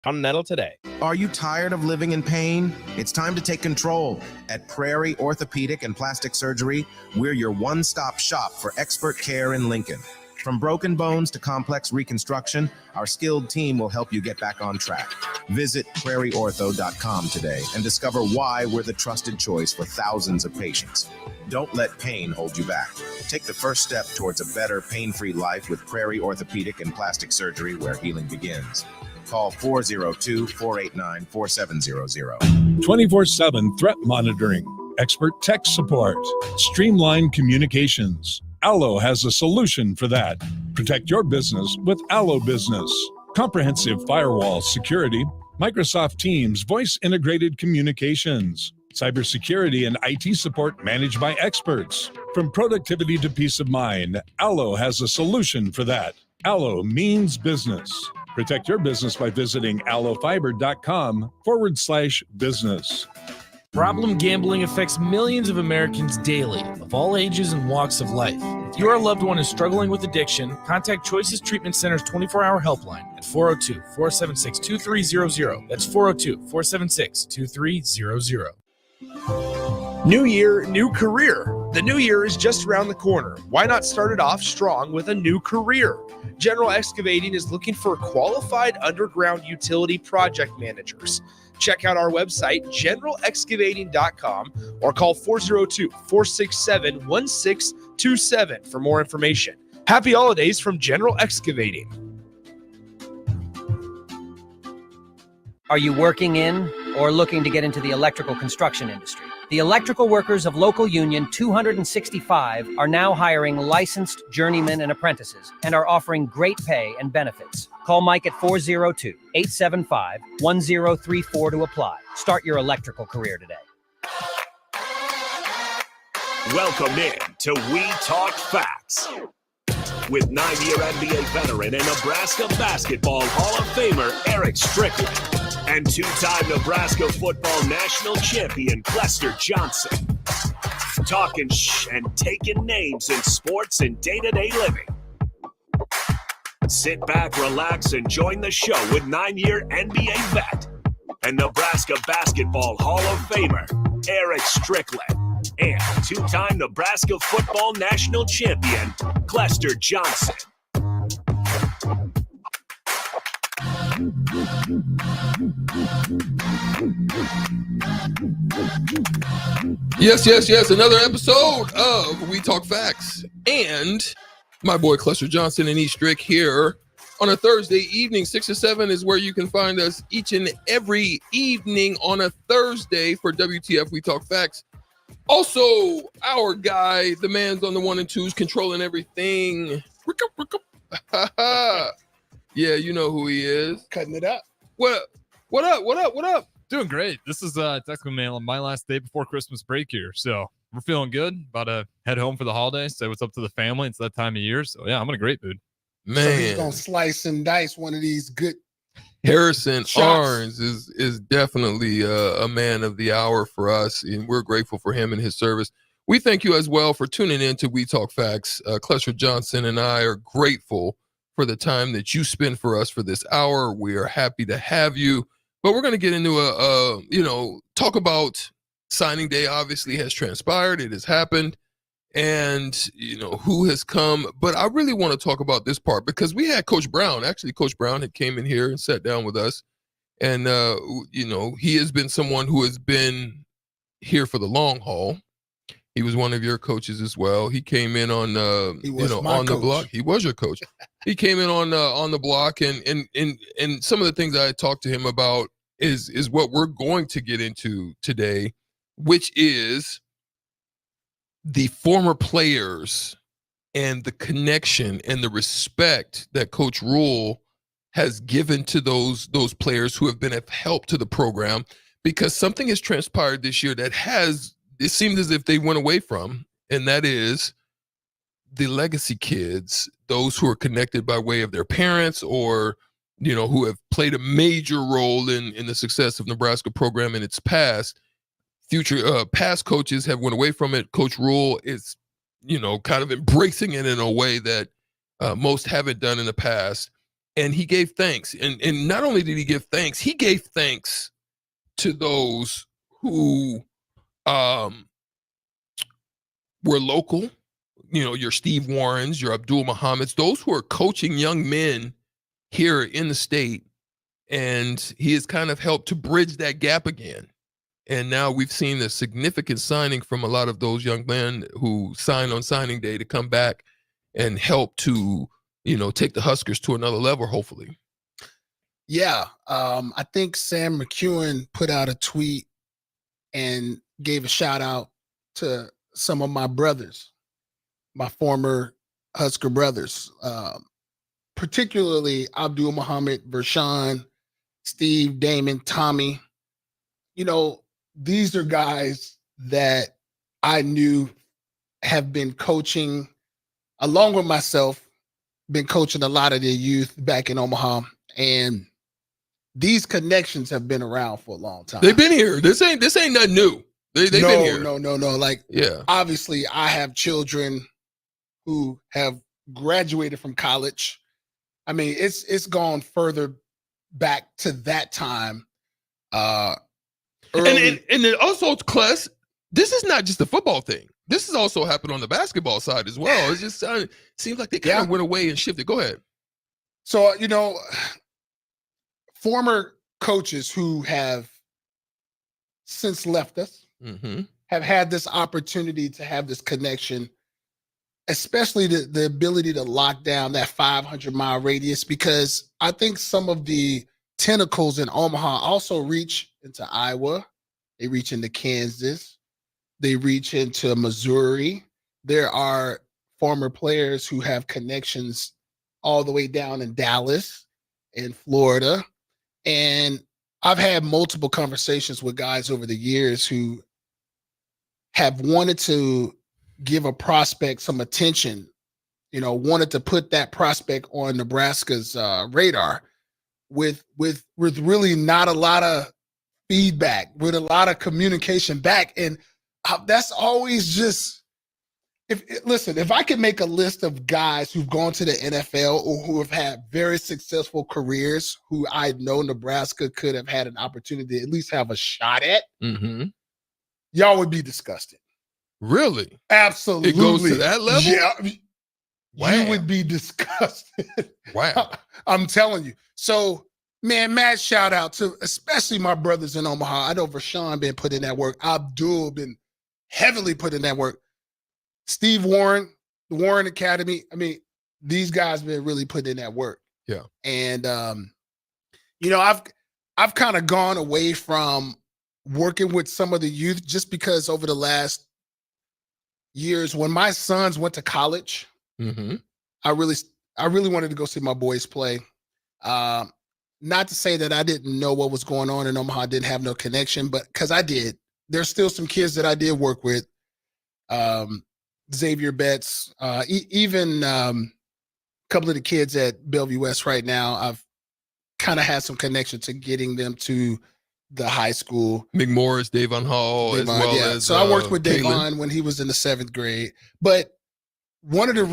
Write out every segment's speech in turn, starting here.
Continental today. Are you tired of living in pain? It's time to take control. At Prairie Orthopedic and Plastic Surgery, we're your one-stop shop for expert care in Lincoln. From broken bones to complex reconstruction, our skilled team will help you get back on track. Visit prairieortho.com today and discover why we're the trusted choice for thousands of patients. Don't let pain hold you back. Take the first step towards a better pain-free life with Prairie Orthopedic and Plastic Surgery, where healing begins. Call 402-489-4700. 24/7 threat monitoring, expert tech support, streamlined communications. Allo has a solution for that. Protect your business with Allo Business. Comprehensive firewall security, Microsoft Teams voice integrated communications, cybersecurity and IT support managed by experts. From productivity to peace of mind, Allo has a solution for that. Allo means business. Protect your business by visiting allofiber.com/business. Problem gambling affects millions of Americans daily, of all ages and walks of life. If your loved one is struggling with addiction, contact Choices Treatment Center's 24-hour helpline at 402-476-2300. That's 402-476-2300. New year, new career. The new year is just around the corner. Why not start it off strong with a new career? General Excavating is looking for qualified underground utility project managers. Check out our website, generalexcavating.com, or call 402-467-1627 for more information. Happy holidays from General Excavating. Are you working in or looking to get into the electrical construction industry? The electrical workers of Local Union 265 are now hiring licensed journeymen and apprentices and are offering great pay and benefits. Call Mike at 402-875-1034 to apply. Start your electrical career today. Welcome in to We Talk Facts with 9-year NBA veteran and Nebraska Basketball Hall of Famer Eric Strickland and two-time Nebraska football national champion Clester Johnson. Talking and taking names in sports and day-to-day living. Sit back, relax, and join the show with 9-year NBA vet and Nebraska Basketball Hall of Famer Eric Strickland and two-time Nebraska football national champion Clester Johnson. Yes. Another episode of We Talk Facts. And my boy Clester Johnson and E. Strick here on a Thursday evening. 6 to 7 is where you can find us each and every evening on a Thursday for WTF We Talk Facts. Also, our guy, the man's on the 1 and 2s, controlling everything. Yeah, you know who he is. Cutting it up. What up? Doing great. This is technically my last day before Christmas break here. So we're feeling good. About to head home for the holidays. Say what's up to the family. It's that time of year. So yeah, I'm in a great mood. Man. So he's going to slice and dice one of these good Harrison shots. Arns is definitely a man of the hour for us, and we're grateful for him and his service. We thank you as well for tuning in to We Talk Facts. Clester Johnson and I are grateful for the time that you spend for us for this hour. We are happy to have you. But we're going to get into talk about signing day. Obviously has transpired. It has happened. And, who has come. But I really want to talk about this part because we had Coach Brown. Actually, Coach Brown had came in here and sat down with us. And, he has been someone who has been here for the long haul. He was one of your coaches as well. He came in on, on the block. He was your coach. He came in on the block, and some of the things I talked to him about is what we're going to get into today, which is the former players and the connection and the respect that Coach Rule has given to those players who have been of help to the program, because something has transpired this year that it seemed as if they went away from, and that is the legacy kids, those who are connected by way of their parents or, who have played a major role in the success of Nebraska program in its past. Past coaches have went away from it. Coach Rule is, kind of embracing it in a way that most haven't done in the past. and he gave thanks. And not only did he give thanks, he gave thanks to those who were local, your Steve Warrens, your Abdul Muhammads, those who are coaching young men here in the state. And he has kind of helped to bridge that gap again. And now we've seen a significant signing from a lot of those young men who signed on signing day to come back and help to, take the Huskers to another level, hopefully. Yeah. I think Sam McEwen put out a tweet and gave a shout out to some of my brothers, my former Husker brothers, particularly Abdul Muhammad, Vershawn, Steve, Damon, Tommy. These are guys that I knew have been coaching, along with myself, been coaching a lot of their youth back in Omaha. And these connections have been around for a long time. They've been here. This ain't nothing new. They've been here. No. Like, yeah. Obviously, I have children who have graduated from college. I mean, it's gone further back to that time. And then also, Kless, this is not just a football thing. This has also happened on the basketball side as well. It just seems like they kind of went away and shifted. Go ahead. So, former coaches who have since left us have had this opportunity to have this connection, especially the ability to lock down that 500-mile radius, because I think some of the tentacles in Omaha also reach into Iowa. They reach into Kansas. They reach into Missouri. There are former players who have connections all the way down in Dallas and Florida. And I've had multiple conversations with guys over the years who have wanted to give a prospect some attention, wanted to put that prospect on Nebraska's radar with really not a lot of feedback, with a lot of communication back. And that's always just, if I could make a list of guys who've gone to the NFL or who have had very successful careers who I know Nebraska could have had an opportunity to at least have a shot at, y'all would be disgusted. Really? Absolutely. It goes to that level? Yeah. Wow. You would be disgusted. Wow. I'm telling you. So, man, mad shout out to especially my brothers in Omaha. I know Vershawn been put in that work. Abdul been heavily put in that work. Steve Warren, the Warren Academy. I mean, these guys been really put in that work. Yeah. And I've kind of gone away from working with some of the youth just because over the last years, when my sons went to college, I really wanted to go see my boys play. Not to say that I didn't know what was going on in Omaha, didn't have no connection, but because I did. There's still some kids that I did work with. Xavier Betts, even a couple of the kids at Bellevue West right now, I've kind of had some connection to getting them to the high school. McMorris, Davon Hall, as well as so I worked with Davon when he was in the 7th grade. But one of the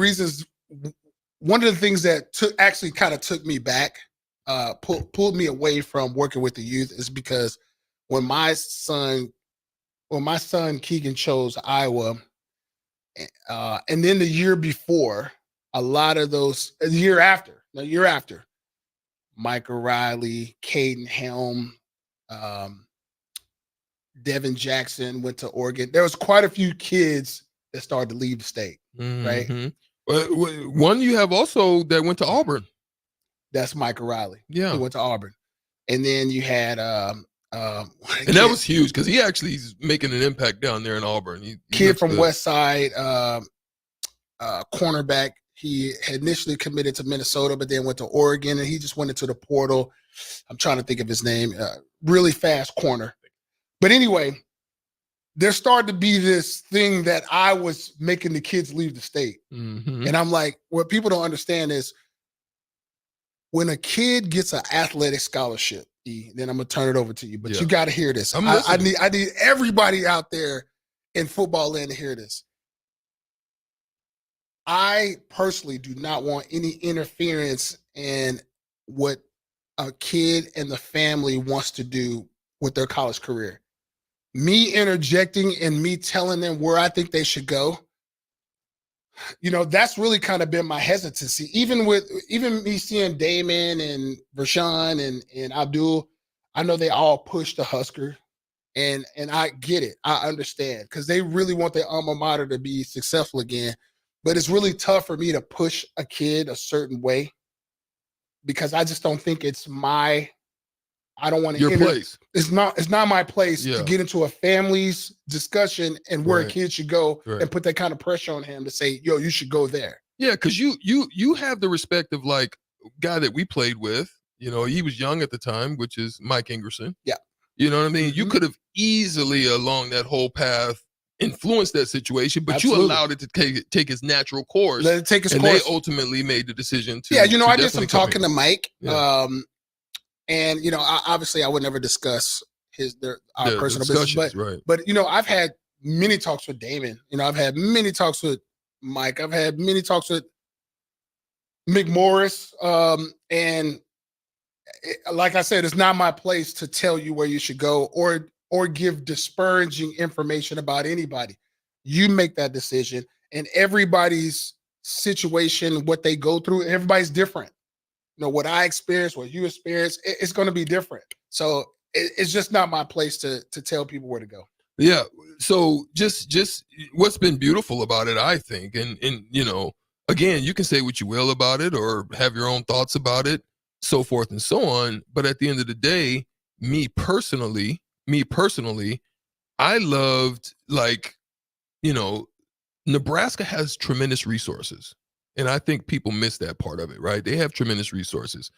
things that actually kind of took me back, pulled me away from working with the youth, is because when my son Keegan chose Iowa, and then the year before, a lot of those, the year after, Mike O'Reilly, Caden Helm, Devin Jackson went to Oregon. There was quite a few kids that started to leave the state, right? One you have also that went to Auburn. That's Mike O'Reilly. Yeah. He went to Auburn. And then you had and that was huge because he actually is making an impact down there in Auburn. He kid from West Side, cornerback. He had initially committed to Minnesota, but then went to Oregon, and he just went into the portal. I'm trying to think of his name. Really fast corner. But anyway, there started to be this thing that I was making the kids leave the state. And I'm like, what people don't understand is when a kid gets an athletic scholarship, then I'm going to turn it over to you. But you got to hear this. I need everybody out there in football land to hear this. I personally do not want any interference in what a kid and the family wants to do with their college career. Me interjecting and me telling them where I think they should go, that's really kind of been my hesitancy. Even me seeing Damon and Rashawn and Abdul, I know they all push the Husker, and I get it. I understand because they really want their alma mater to be successful again. But it's really tough for me to push a kid a certain way because I just don't think it's I don't want to. Your place. It's not my place to get into a family's discussion and where a kid should go and put that kind of pressure on him to say, yo, you should go there. Yeah, because you have the respect of like a guy that we played with. He was young at the time, which is Mike Ingerson. Yeah. You know what I mean? You could have easily along that whole path influenced that situation, but you allowed it to take its natural course. Let it take its course. And they ultimately made the decision to. Yeah, I did some talking to Mike. Yeah. And obviously, I would never discuss our personal business, but I've had many talks with Damon. I've had many talks with Mike. I've had many talks with McMorris. And like I said, it's not my place to tell you where you should go or give disparaging information about anybody. You make that decision, and everybody's situation, what they go through, everybody's different. What I experience, what you experience, it's going to be different. So it's just not my place to tell people where to go. Yeah. So just what's been beautiful about it, I think, and again, you can say what you will about it or have your own thoughts about it, so forth and so on. But at the end of the day, me personally, I loved Nebraska has tremendous resources. And I think people miss that part of it, right? They have tremendous resources.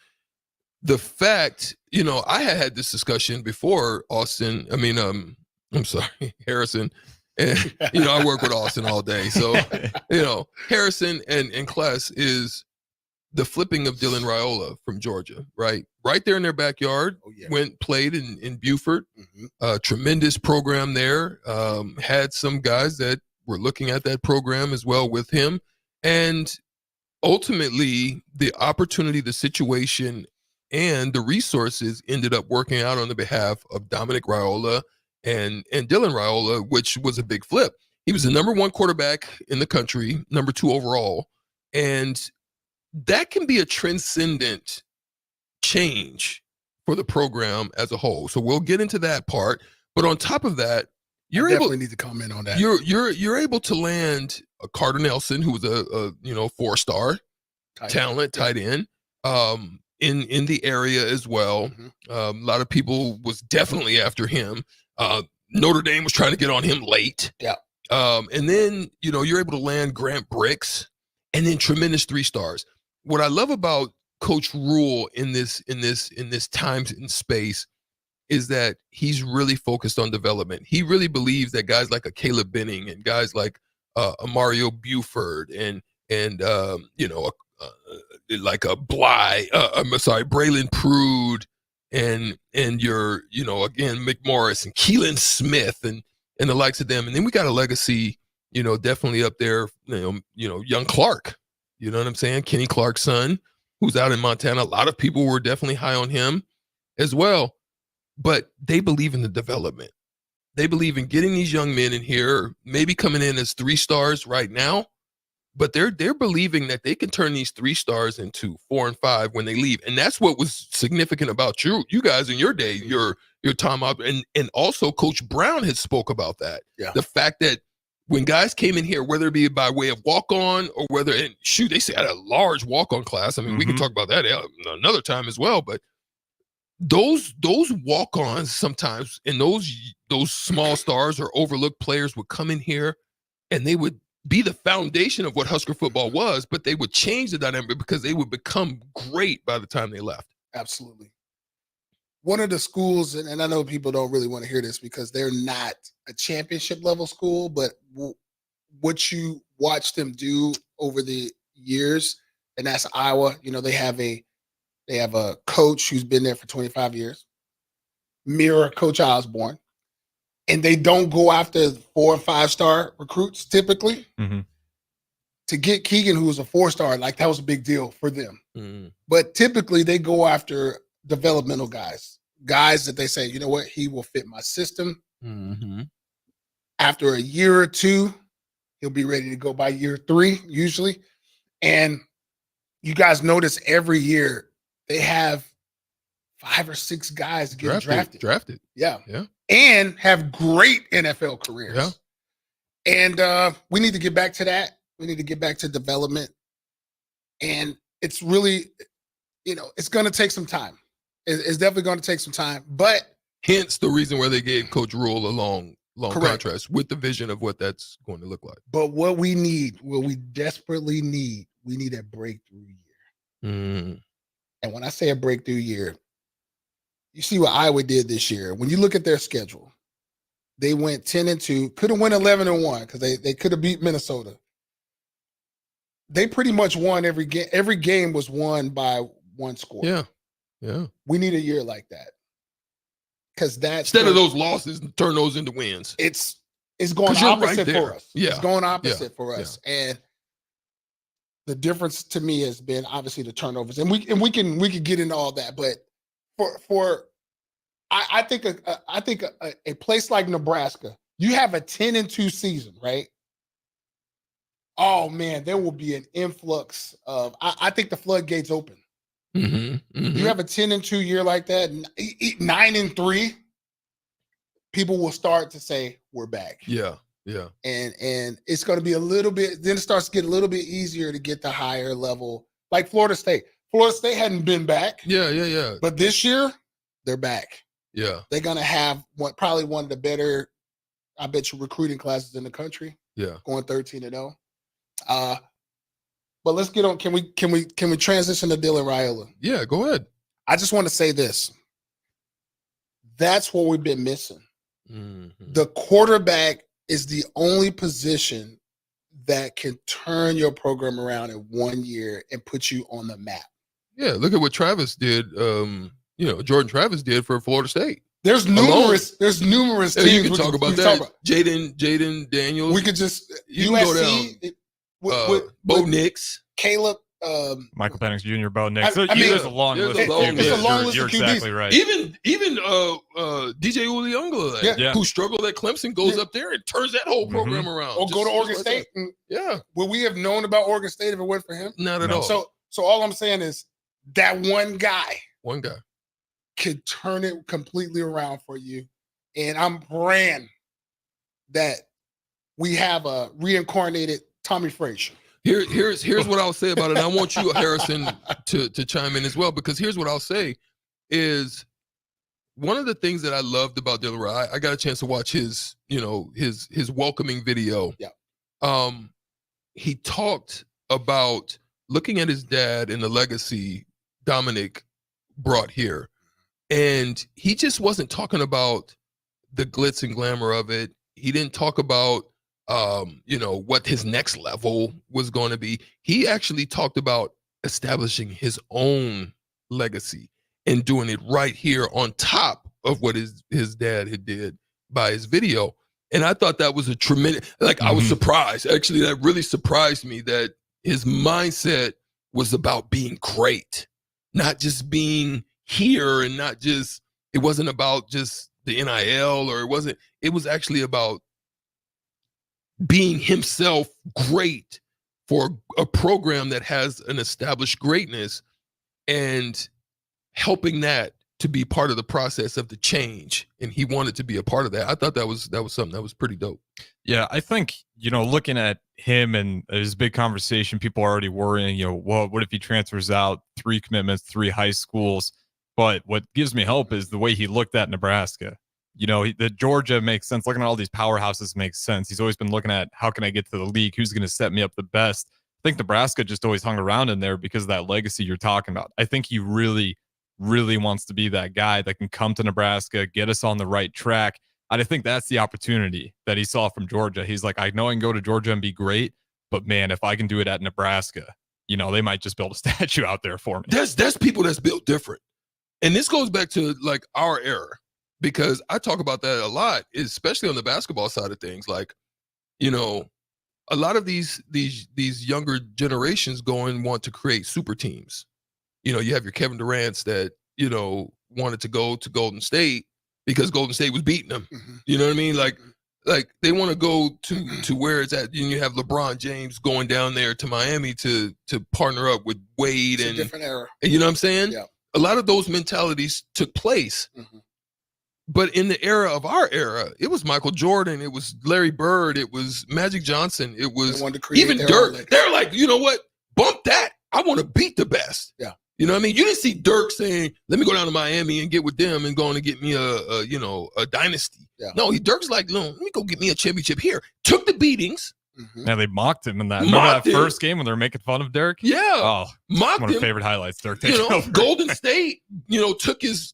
The fact, I had this discussion before Harrison. And, I work with Austin all day. So, Harrison and Kless is the flipping of Dylan Raiola from Georgia, right? Right there in their backyard, played in Beaufort. Tremendous program there. Had some guys that were looking at that program as well with him. And ultimately, the opportunity, the situation, and the resources ended up working out on the behalf of Dominic Raiola and Dylan Raiola, which was a big flip. He was the number 1 quarterback in the country, number 2 overall. And that can be a transcendent change for the program as a whole. So we'll get into that part. But on top of that, you definitely need to comment on that. You're able to land a Carter Nelson, who was a 4-star talent, tight end, in the area as well. A lot of people was definitely after him. Notre Dame was trying to get on him late. Yeah. And then you're able to land Grant Bricks, and then tremendous 3-stars. What I love about Coach Rule in this time and space is that he's really focused on development. He really believes that guys like a Caleb Benning and guys like a Mario Buford and like a Braylon Prude and your again McMorris and Keelan Smith and the likes of them. And then we got a legacy, definitely up there, young Clark. You know what I'm saying? Kenny Clark's son, who's out in Montana. A lot of people were definitely high on him as well. But they believe in the development. They believe in getting these young men in here, maybe coming in as 3-stars right now, but they're believing that they can turn these 3-stars into 4 and 5 when they leave. And that's what was significant about you guys in your day, your time out. And also Coach Brown had spoke about that. Yeah. The fact that when guys came in here, whether it be by way of walk-on or whether, and shoot, they had a large walk-on class. I mean, we can talk about that another time as well, but those walk-ons sometimes and those small stars or overlooked players would come in here and they would be the foundation of what Husker football was, but they would change the dynamic because they would become great by the time they left. Absolutely. One of the schools, and I know people don't really want to hear this because they're not a championship level school, but what you watch them do over the years, and that's Iowa. They have a coach who's been there for 25 years, mirror Coach Osborne, and they don't go after 4 and 5-star recruits typically. to get Keegan, who was a 4-star, like that was a big deal for them. Mm. But typically they go after developmental guys that they say, you know what, he will fit my system. Mm-hmm. After a year or two, he'll be ready to go by year 3, usually. And you guys notice every year they have 5 or 6 guys getting drafted. Yeah. And have great NFL careers. Yeah. And we need to get back to that. We need to get back to development. And it's really, it's going to take some time. It's definitely going to take some time. But hence the reason why they gave Coach Rule a long contract with the vision of what that's going to look like. But what we desperately need, we need a breakthrough year. Mm. And when I say a breakthrough year, you see what Iowa did this year. When you look at their schedule, they went 10-2, could have went 11-1 because they could have beat Minnesota. They pretty much won every game. Every game was won by 1 score. Yeah. We need a year like that. Because that's instead of those losses, turn those into wins. It's going opposite for us. Yeah. It's going opposite for us. Yeah. And the difference to me has been obviously the turnovers. And we can get into all that, but I think a place like Nebraska, you have a 10-2 season, right? Oh man, there will be an influx of. I think the floodgates open. Mm-hmm, mm-hmm. You have a 10-2 year like that, 9-3. People will start to say we're back. Yeah. And it's going to be a little bit. Then it starts to get a little bit easier to get the higher level, like Florida State. Florida State hadn't been back. Yeah. But this year, they're back. Yeah. They're going to have probably one of the better, I bet you, recruiting classes in the country. Yeah. Going 13-0. But let's get on. Can we transition to Dylan Raiola? Yeah, go ahead. I just want to say this. That's what we've been missing. Mm-hmm. The quarterback is the only position that can turn your program around in 1 year and put you on the map. Yeah, look at what Travis did. Jordan Travis did for Florida State. There's numerous teams. You can talk about that. Jaden Daniels. We could just USC. Bo Nix. Caleb. Michael Penix Jr., Bo Nix. There's a long list. It's a long list You're of QBs. exactly right. Even DJ Uliongla, who struggled at Clemson, goes up there and turns that whole program around. Or go to Oregon State. Would we have known about Oregon State if it weren't for him? Not at all. So all I'm saying is that one guy could turn it completely around for you. And I'm praying that we have a reincarnated Tommy Frazier. Here's what I'll say about it. And I want you, Harrison, to chime in as well, because here's what I'll say is one of the things that I loved about Dylan Raiola. I got a chance to watch his welcoming video. Yeah. He talked about looking at his dad and the legacy Dominic brought here. And he just wasn't talking about the glitz and glamour of it. He didn't talk about what his next level was going to be. He actually talked about establishing his own legacy and doing it right here on top of what his dad had did by his video. And I thought that was a tremendous, I was surprised. Actually, that really surprised me that his mindset was about being great, not just being here and it wasn't about just the NIL it was actually about being himself great for a program that has an established greatness and helping that to be part of the process of the change. And he wanted to be a part of that. I thought that was something that was pretty dope. Yeah, I think, looking at him and his big conversation, people are already worrying, what if he transfers out 3 commitments, 3 high schools? But what gives me hope is the way he looked at Nebraska. The Georgia makes sense. Looking at all these powerhouses makes sense. He's always been looking at how can I get to the league? Who's going to set me up the best? I think Nebraska just always hung around in there because of that legacy you're talking about. I think he really, really wants to be that guy that can come to Nebraska, get us on the right track. And I think that's the opportunity that he saw from Georgia. He's like, I know I can go to Georgia and be great, but man, if I can do it at Nebraska, they might just build a statue out there for me. There's people that's built different. And this goes back to our era, because I talk about that a lot, especially on the basketball side of things. a lot of these younger generations go and want to create super teams. You know, you have your Kevin Durant's that, you know, wanted to go to Golden State because Golden State was beating them. Mm-hmm. You know what I mean? Like they want to go to where it's at. And you have LeBron James going down there to Miami to partner up with Wade. It's and a different era. And you know what I'm saying? Yeah. A lot of those mentalities took place. Mm-hmm. But in the era of our era, it was Michael Jordan, it was Larry Bird, it was Magic Johnson, it was even Dirk. They're like, you know what? Bump that. I want to beat the best. Yeah. You know what I mean? You didn't see Dirk saying, let me go down to Miami and get with them and go on and get me a dynasty. Yeah. No, Dirk's like, no, let me go get me a championship here. Took the beatings. Mm-hmm. Yeah, they mocked him in that. Remember that first game when they were making fun of Dirk? Yeah. Oh, mocked one of him. my favorite highlights. Dirk You know, over. Golden State, you know, took his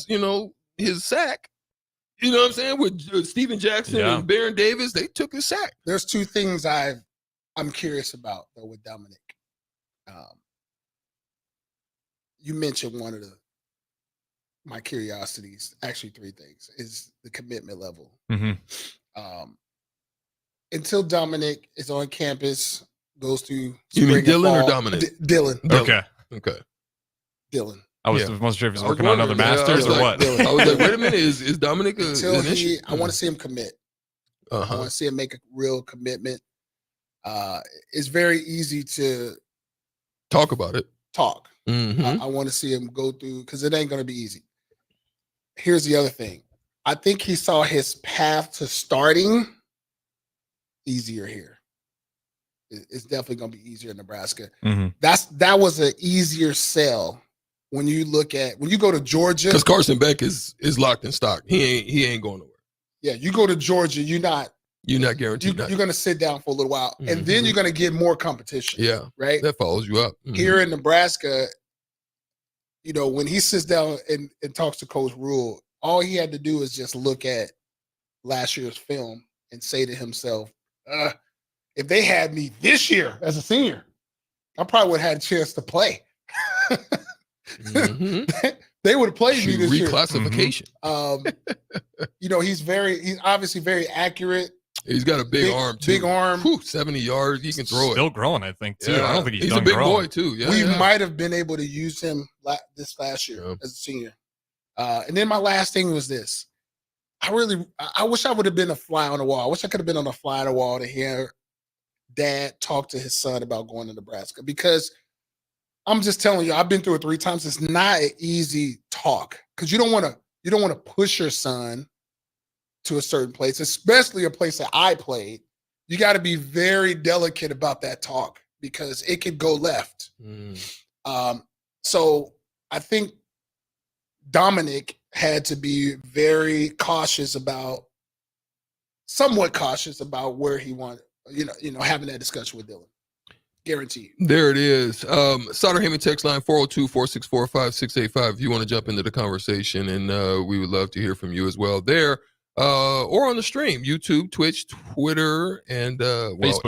you know, his sack. You know what I'm saying? With Steven Jackson and Baron Davis, they took his sack. There's two things I'm curious about though with Dominic. You mentioned one of my curiosities, actually three things, is the commitment level. Mm-hmm. Until Dominic is on campus, goes through. You mean Dylan or Dominic? Dylan. Okay. Dylan. I wasn't sure if he was working on other masters or what. I was like, wait a minute, is Dominic until an issue? I want to see him commit. I want to see him make a real commitment. It's very easy to talk about it. Talk. Mm-hmm. I want to see him go through because it ain't going to be easy. Here's the other thing. I think he saw his path to starting easier here. It's definitely going to be easier in Nebraska. Mm-hmm. That was an easier sell when you go to Georgia, because Carson Beck is locked in stock. He ain't going nowhere. Yeah, you go to Georgia, you're not guaranteed. You're going to sit down for a little while, and then you're going to get more competition. Yeah, right. That follows you up. Mm-hmm. Here in Nebraska, you know, when he sits down and talks to Coach Rule, all he had to do is just look at last year's film and say to himself, if they had me this year as a senior, I probably would have had a chance to play. Mm-hmm. They would have played me this year. Reclassification. You know, he's obviously very accurate. He's got a big arm, too. Big arm. 70 yards. He can throw it. Still growing, I think, too. Yeah. I don't think he's a big growing. boy, too. Yeah, we might have been able to use him this last year as a senior. And then my last thing was this. I wish I would have been a fly on the wall. I wish I could have been on a fly on the wall to hear Dad talk to his son about going to Nebraska, because I'm just telling you, I've been through it 3 times. It's not an easy talk because you don't want to push your son to a certain place, especially a place that I played. You got to be very delicate about that talk because it could go left. So I think Dominic had to be very somewhat cautious about where he wanted, having that discussion with Dylan. Guaranteed. There it is. Sauter Heyman text line 402-464-5685 if you want to jump into the conversation, and we would love to hear from you as well there, or on the stream, YouTube, Twitch, Twitter, and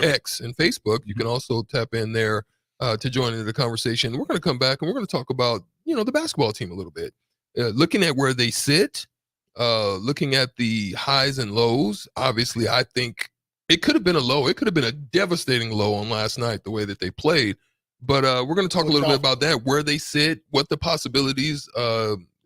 X and Facebook. You can also tap in there to join into the conversation. We're going to come back and we're going to talk about the basketball team a little bit, looking at where they sit, looking at the highs and lows. Obviously, I think it could have been a low. It could have been a devastating low on last night, the way that they played. But we're going to talk a little bit about that, where they sit, what the possibilities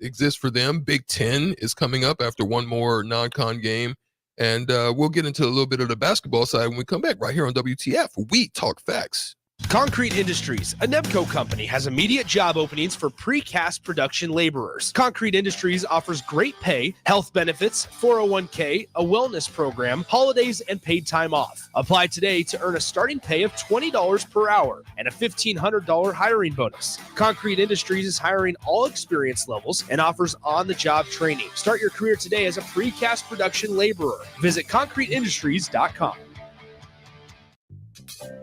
exist for them. Big Ten is coming up after one more non-con game. And we'll get into a little bit of the basketball side when we come back right here on WTF. We Talk Facts. Concrete Industries, a Nebco company, has immediate job openings for precast production laborers. Concrete Industries offers great pay, health benefits, 401k, a wellness program, holidays, and paid time off. Apply today to earn a starting pay of $20 per hour and a $1,500 hiring bonus. Concrete Industries is hiring all experience levels and offers on-the-job training. Start your career today as a precast production laborer. Visit concreteindustries.com.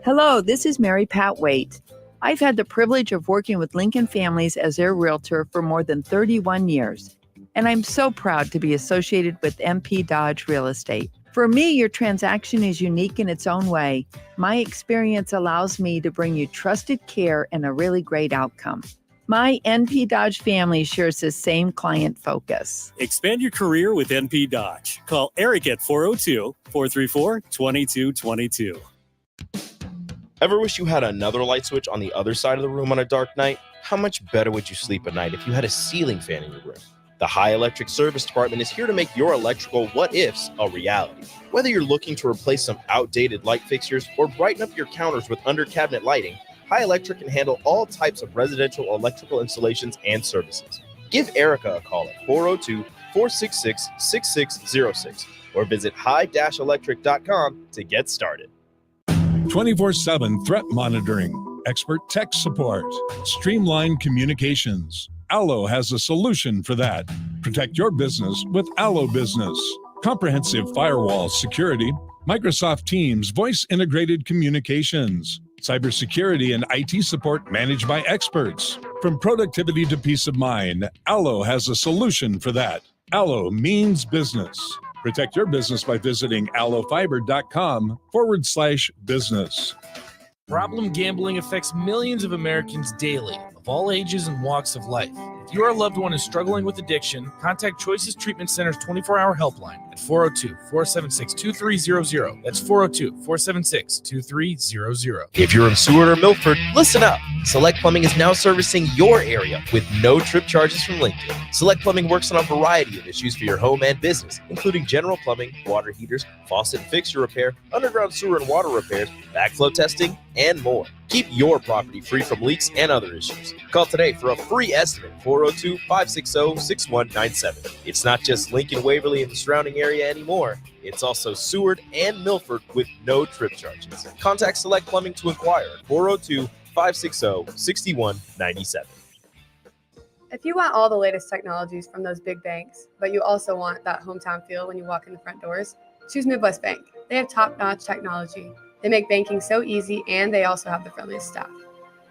Hello, this is Mary Pat Waite. I've had the privilege of working with Lincoln Families as their realtor for more than 31 years, and I'm so proud to be associated with MP Dodge Real Estate. For me, your transaction is unique in its own way. My experience allows me to bring you trusted care and a really great outcome. My NP Dodge family shares the same client focus. Expand your career with NP Dodge. Call Eric at 402-434-2222. Ever wish you had another light switch on the other side of the room on a dark night? How much better would you sleep at night if you had a ceiling fan in your room? The High Electric Service Department is here to make your electrical what-ifs a reality. Whether you're looking to replace some outdated light fixtures or brighten up your counters with under-cabinet lighting, High Electric can handle all types of residential electrical installations and services. Give Erica a call at 402-466-6606 or visit high-electric.com to get started. 24/7 threat monitoring, expert tech support, streamlined communications. Allo has a solution for that. Protect your business with Allo Business. Comprehensive firewall security, Microsoft Teams voice integrated communications, cybersecurity and IT support managed by experts. From productivity to peace of mind, Allo has a solution for that. Allo means business. Protect your business by visiting allofiber.com/business. Problem gambling affects millions of Americans daily, of all ages and walks of life. If your loved one is struggling with addiction, contact Choices Treatment Center's 24-hour helpline at 402-476-2300. That's 402-476-2300. If you're in Seward or Milford, listen up. Select Plumbing is now servicing your area with no trip charges from Lincoln. Select Plumbing works on a variety of issues for your home and business, including general plumbing, water heaters, faucet and fixture repair, underground sewer and water repairs, backflow testing, and more. Keep your property free from leaks and other issues. Call today for a free estimate, 402-560-6197. It's not just Lincoln, Waverly, and the surrounding area anymore. It's also Seward and Milford with no trip charges. Contact Select Plumbing to inquire at 402-560-6197. If you want all the latest technologies from those big banks, but you also want that hometown feel when you walk in the front doors, choose Midwest Bank. They have top-notch technology. They make banking so easy, and they also have the friendliest staff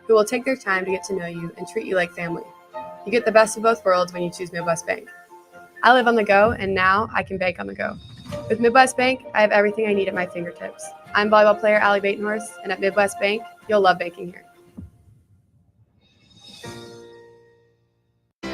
who will take their time to get to know you and treat you like family. You get the best of both worlds when you choose Midwest Bank. I live on the go, and now I can bank on the go. With Midwest Bank, I have everything I need at my fingertips. I'm volleyball player Allie Batenhorst, and at Midwest Bank, you'll love banking here.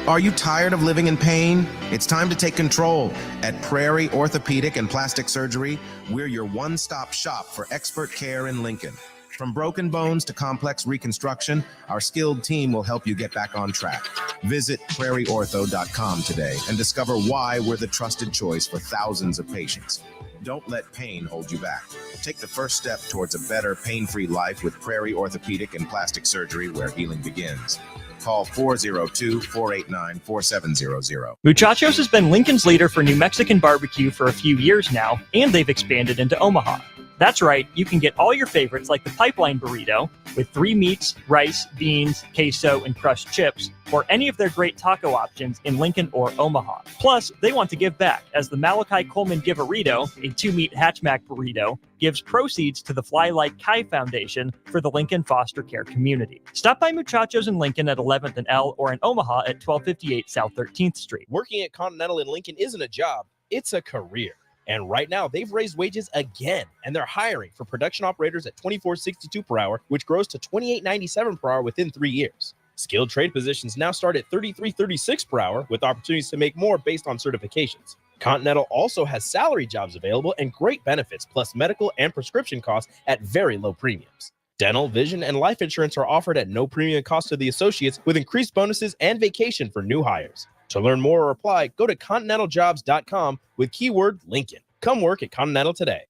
Are you tired of living in pain? It's time to take control. At Prairie Orthopedic and Plastic Surgery, we're your one-stop shop for expert care in Lincoln. From broken bones to complex reconstruction, our skilled team will help you get back on track. Visit prairieortho.com today and discover why we're the trusted choice for thousands of patients. Don't let pain hold you back. Take the first step towards a better, pain-free life with Prairie Orthopedic and Plastic Surgery, where healing begins. Call 402-489-4700. Muchachos has been Lincoln's leader for New Mexican barbecue for a few years now, and they've expanded into Omaha. That's right, you can get all your favorites like the pipeline burrito with 3 meats, rice, beans, queso, and crushed chips, or any of their great taco options in Lincoln or Omaha. Plus, they want to give back, as the Malachi Coleman Giverito, a 2-meat hatchback burrito, gives proceeds to the Fly Like Kai Foundation for the Lincoln foster care community. Stop by Muchachos in Lincoln at 11th and L, or in Omaha at 1258 South 13th Street. Working at Continental in Lincoln isn't a job, it's a career. And right now, they've raised wages again, and they're hiring for production operators at $24.62 per hour, which grows to $28.97 per hour within 3 years. Skilled trade positions now start at $33.36 per hour, with opportunities to make more based on certifications. Continental also has salary jobs available and great benefits, plus medical and prescription costs at very low premiums. Dental, vision, and life insurance are offered at no premium cost to the associates, with increased bonuses and vacation for new hires. To learn more or apply, go to continentaljobs.com with keyword Lincoln. Come work at Continental today.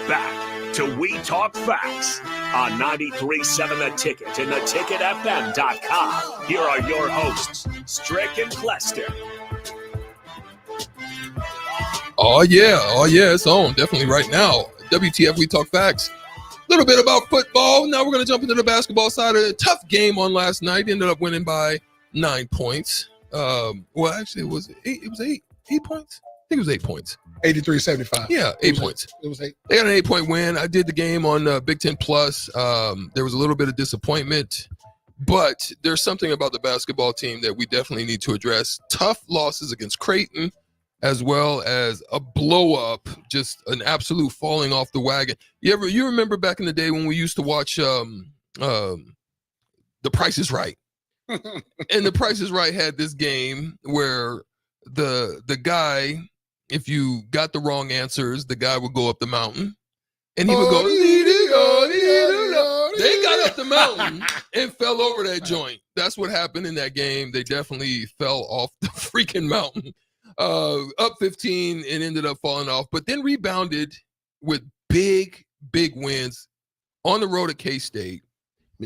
Back to We Talk Facts on 93.7 The Ticket and theticketfm.com. Here are your hosts, Strick and Clester. Oh yeah, it's on. Definitely right now. WTF, We Talk Facts. A little bit about football. Now we're going to jump into the basketball side of it. Tough game on last night. Ended up winning by 9 points. Well, actually, it was 8 points? I think it was 8 points. 83-75. Yeah, 8 points. It was 8. They got an 8-point win. I did the game on Big Ten Plus. There was a little bit of disappointment, but there's something about the basketball team that we definitely need to address. Tough losses against Creighton, as well as a blow up, just an absolute falling off the wagon. You remember back in the day when we used to watch The Price is Right? And The Price is Right had this game where the guy, if you got the wrong answers, the guy would go up the mountain and he would go, out the mountain and fell over that joint. That's what happened in that game. They definitely fell off the freaking mountain. Up 15 and ended up falling off, but then rebounded with big wins on the road at K-State,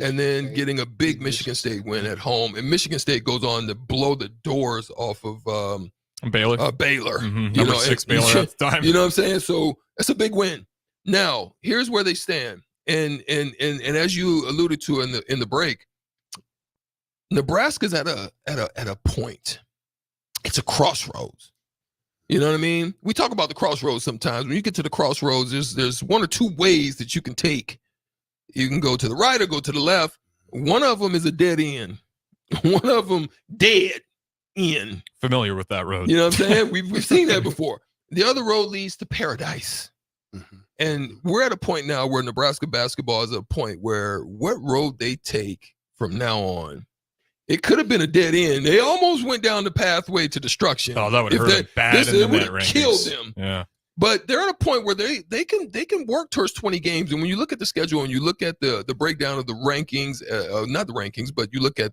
and then getting a big Michigan State win at home. And Michigan State goes on to blow the doors off of Baylor. Mm-hmm. Number 6 Baylor at the time. You know what I'm saying? So that's a big win. Now, here's where they stand. And as you alluded to in the break, Nebraska's at a point. It's a crossroads. You know what I mean? We talk about the crossroads sometimes. When you get to the crossroads, there's one or two ways that you can take. You can go to the right or go to the left. One of them is a dead end. One of them dead end. Familiar with that road. You know what I'm saying? We've seen that before. The other road leads to paradise. Mm-hmm. And we're at a point now where Nebraska basketball is at a point where what road they take from now on, it could have been a dead end. They almost went down the pathway to destruction. Oh, that would hurt them bad. It would have killed them. Yeah. But they're at a point where they can work towards 20 games. And when you look at the schedule and you look at the breakdown of the rankings, not the rankings, but you look at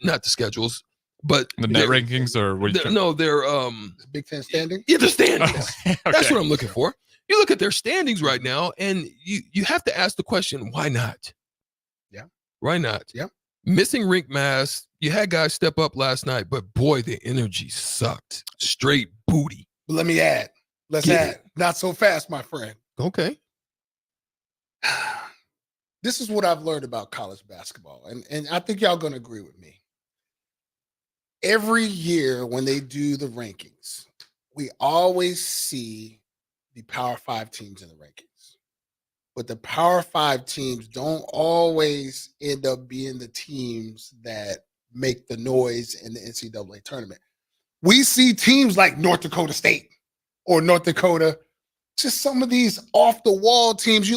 not the schedules, but the net rankings, or what? They're Big Ten standings. Yeah, the standings. Okay. That's what I'm looking for. You look at their standings right now, and you have to ask the question, why not? Yeah. Why not? Yeah. Missing rink mass. You had guys step up last night, but boy, the energy sucked. Straight booty. But let me add. Let's add. Not so fast, my friend. Okay. This is what I've learned about college basketball, and I think y'all gonna agree with me. Every year when they do the rankings, we always see the Power 5 teams in the rankings. But the Power 5 teams don't always end up being the teams that make the noise in the NCAA tournament. We see teams like North Dakota State or North Dakota, just some of these off-the-wall teams,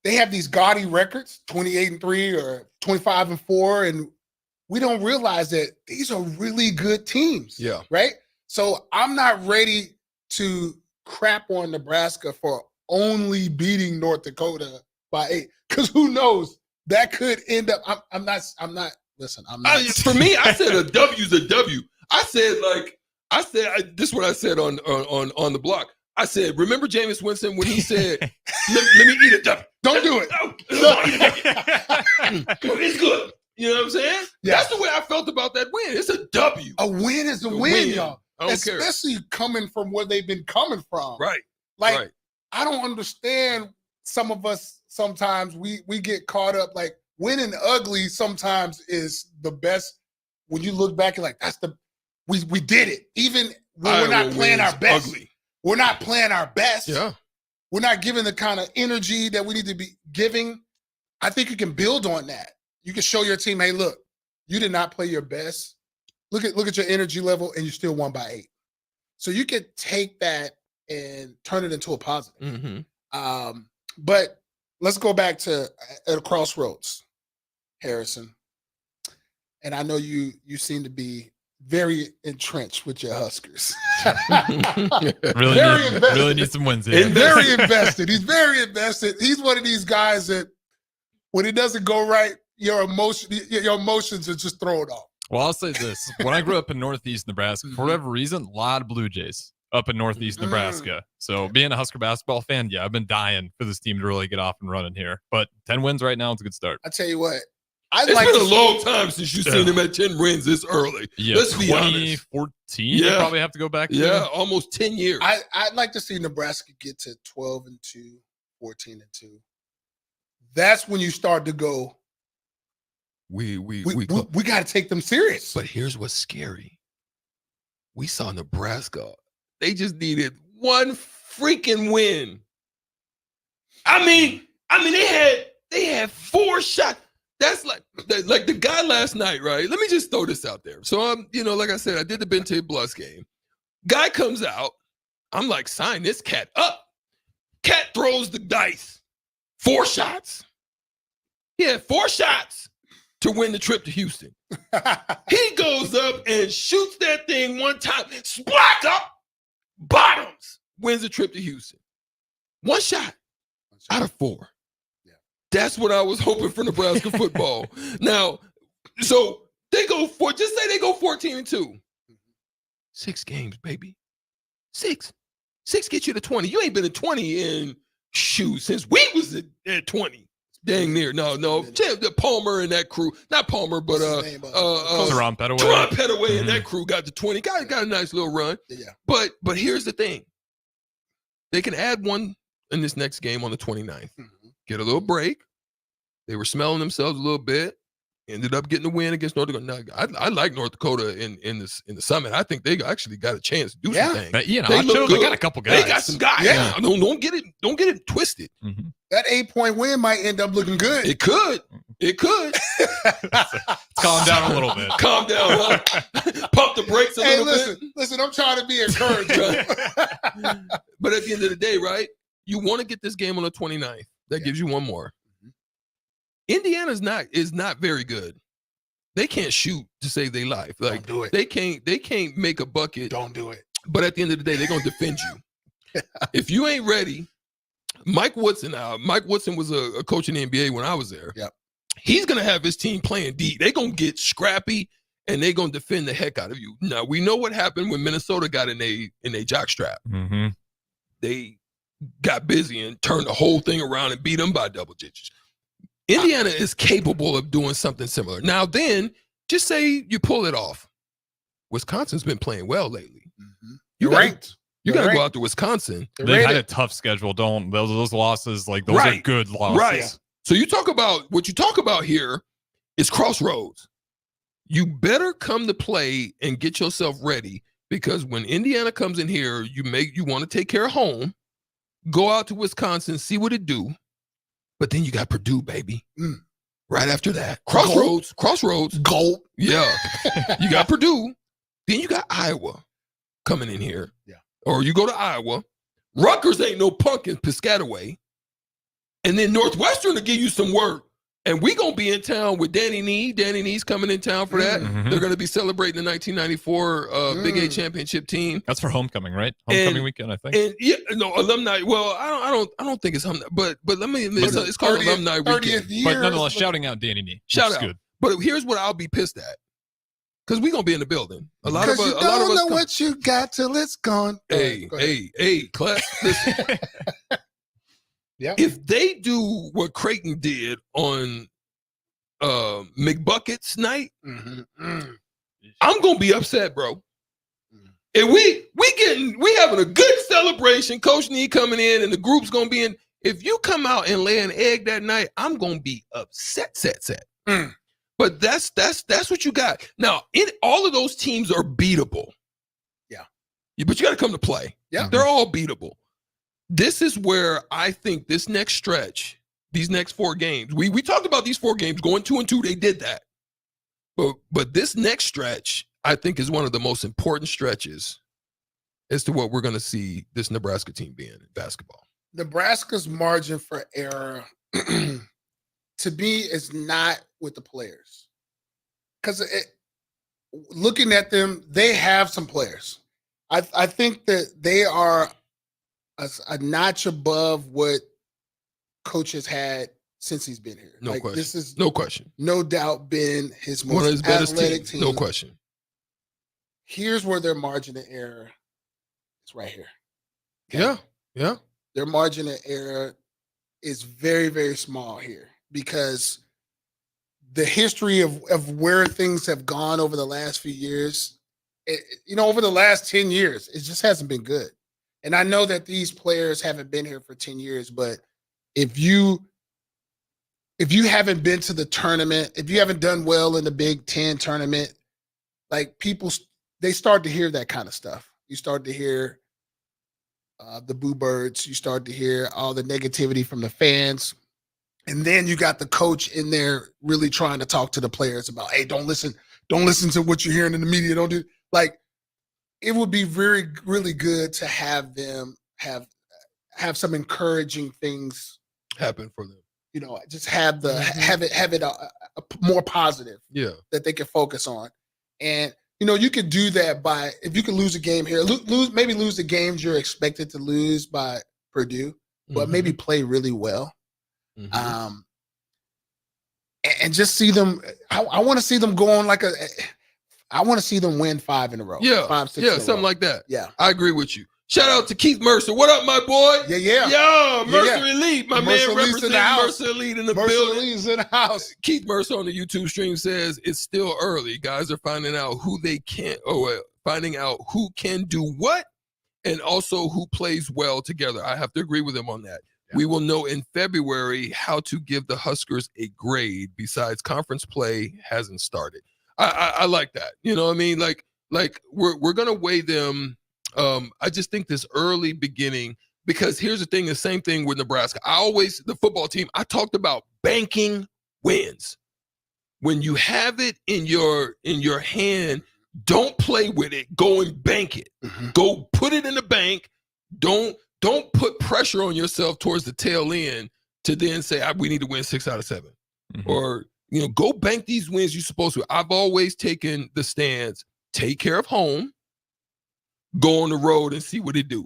they have these gaudy records, 28-3 or 25-4, and we don't realize that these are really good teams. Yeah. Right? So I'm not ready to crap on Nebraska for only beating North Dakota by 8. Because who knows? That could end up. I'm not. For me, I said a W's a W. I said this is what I said on the block. I said, remember Jameis Winston when he said, let me eat a W. Don't do it. It's good. You know what I'm saying? Yes. That's the way I felt about that win. It's a W. A win is a win, y'all. I don't care. Especially coming from where they've been coming from. Right. Like, I don't understand. Some of us, sometimes we get caught up, like, winning ugly sometimes is the best. When you look back, you're like, we did it. Even when we're not playing our best. Ugly. We're not playing our best. Yeah. We're not giving the kind of energy that we need to be giving. I think you can build on that. You can show your team, hey, look, you did not play your best. Look at your energy level, and you still won by 8. So you can take that and turn it into a positive. Mm-hmm. But let's go back to at a crossroads, Harrison. And I know you seem to be very entrenched with your Huskers. really need some wins here. And very invested. He's very invested. He's one of these guys that when it doesn't go right, your emotions are just thrown off. Well, I'll say this. When I grew up in Northeast Nebraska, for whatever reason, a lot of Blue Jays up in Northeast Nebraska. So being a Husker basketball fan, yeah, I've been dying for this team to really get off and running here. But 10 wins right now, it's a good start. I tell you what, it's been a long time since you've seen him at 10 wins this early. Yeah, let's be honest. 2014, you probably have to go back to. Yeah, almost 10 years. I'd like to see Nebraska get to 12-2, 14-2. That's when you start to go, we got to take them serious. But here's what's scary. We saw Nebraska. They just needed one freaking win. I mean, they had 4 shots. That's like the guy last night, right? Let me just throw this out there. So like I said, I did the Bente Bluffs game. Guy comes out. I'm like, sign this cat up. Cat throws the dice. 4 shots. He had 4 shots to win the trip to Houston. He goes up and shoots that thing one time. Splack up. Bottoms. Wins the trip to Houston. 1 shot. Out of 4. Yeah. That's what I was hoping for Nebraska football. Now, so they go just say they go 14-2. 6 games, baby. 6. 6 get you to 20. You ain't been at 20 in since we was at 20. Dang near. No. Palmer and that crew. Not Palmer, but Teron Petaway. Teron Petaway and that crew got to 20. Got a nice little run. Yeah. But here's the thing. They can add one in this next game on the 29th. Get a little break. They were smelling themselves a little bit. Ended up getting a win against North Dakota. Now, I like North Dakota in the Summit. I think they actually got a chance to do some things. But, they got a couple guys. They got some guys. Yeah. Don't get it twisted. Mm-hmm. That 8-point win might end up looking good. It could. Calm down a little bit. Calm down. Pump the brakes a little bit. Listen, I'm trying to be encouraging. But at the end of the day, right, you want to get this game on the 29th. That gives you one more. Indiana is not very good. They can't shoot to save their life. Like, don't do it. They can't make a bucket. Don't do it. But at the end of the day, they're gonna defend you. If you ain't ready, Mike Woodson was a coach in the NBA when I was there. Yep. He's gonna have his team playing D. They're gonna get scrappy and they're gonna defend the heck out of you. Now we know what happened when Minnesota got in a jockstrap. Mm-hmm. They got busy and turned the whole thing around and beat them by double digits. Indiana is capable of doing something similar. Now then, just say you pull it off. Wisconsin's been playing well lately. Mm-hmm. You got to go out to Wisconsin. They've had a tough schedule. Those losses, those are good losses. Right. So what you talk about here is crossroads. You better come to play and get yourself ready, because when Indiana comes in here, you want to take care of home, go out to Wisconsin, see what it do. But then you got Purdue, baby. Right after that. Crossroads. Gulp. Yeah. You got Purdue. Then you got Iowa coming in here. Yeah. Or you go to Iowa. Rutgers ain't no punk in Piscataway. And then Northwestern will give you some work. And we going to be in town with Danny Nee. Danny Nee's coming in town for that. Mm-hmm. They're going to be celebrating the 1994 Big 8 championship team. That's for homecoming, right? Homecoming weekend, I think. And alumni. Well, I don't think it's homecoming, but let me. It's called alumni weekend. But nonetheless, shouting out Danny Nee. Shout out. Good. But here's what I'll be pissed at, because we're gonna be in the building. A lot of us. You don't know what you got till it's gone. Hey, class. Listen. Yeah. If they do what Creighton did on McBucket's night, I'm gonna be upset, bro. And we having a good celebration. Coach Nee coming in, and the group's gonna be in. If you come out and lay an egg that night, I'm gonna be upset. But that's what you got. Now, all of those teams are beatable. Yeah. But you got to come to play. Yeah. They're all beatable. This is where I think this next stretch, these next 4 games, we talked about these 4 games going 2-2. They did that. But this next stretch, I think, is one of the most important stretches as to what we're going to see this Nebraska team being in basketball. Nebraska's margin for error, to me, is not with the players. Because looking at them, they have some players. I think that they are a notch above what Coach has had since he's been here. No question. This is no question. No doubt been his most one of his best athletic teams. team. No question. Here's where their margin of error is right here. Okay? Yeah. Their margin of error is very, very small here, because the history of where things have gone over the last few years, over the last 10 years, it just hasn't been good. And I know that these players haven't been here for 10 years, but if you haven't been to the tournament, if you haven't done well in the Big Ten tournament, like they start to hear that kind of stuff. You start to hear the boo birds. You start to hear all the negativity from the fans. And then you got the coach in there really trying to talk to the players about, hey, don't listen to what you're hearing in the media. Don't do like. It would be really good to have them have some encouraging things happen for them. Just have have it a more positive. Yeah. That they can focus on. And you could do that by, if you can lose a game here, lose the games you're expected to lose by Purdue. but maybe play really well. And just see them. I want to see them go on I want to see them win 5 in a row. Yeah, 5, 6 yeah, in a something row. like that. Yeah, I agree with you. Shout out to Keith Mercer. What up, my boy? Yeah. Mercer Elite. My Mercer man Elite's representing in the house. Mercer Elite in the Mercer building. Elite's in the house. Keith Mercer on the YouTube stream says it's still early. Guys are finding out who they can, finding out who can do what, and also who plays well together. I have to agree with him on that. Yeah. We will know in February how to give the Huskers a grade. Besides, conference play hasn't started. I like that. You know what I mean? Like we're gonna weigh them. I just think this early beginning, because here's the thing, the same thing with Nebraska. The football team, I talked about banking wins. When you have it in your hand, don't play with it. Go and bank it. Go put it in the bank. Don't put pressure on yourself towards the tail end to then say, we need to win 6 out of 7. Or, go bank these wins you're supposed to. I've always taken the stance, take care of home, go on the road and see what it do.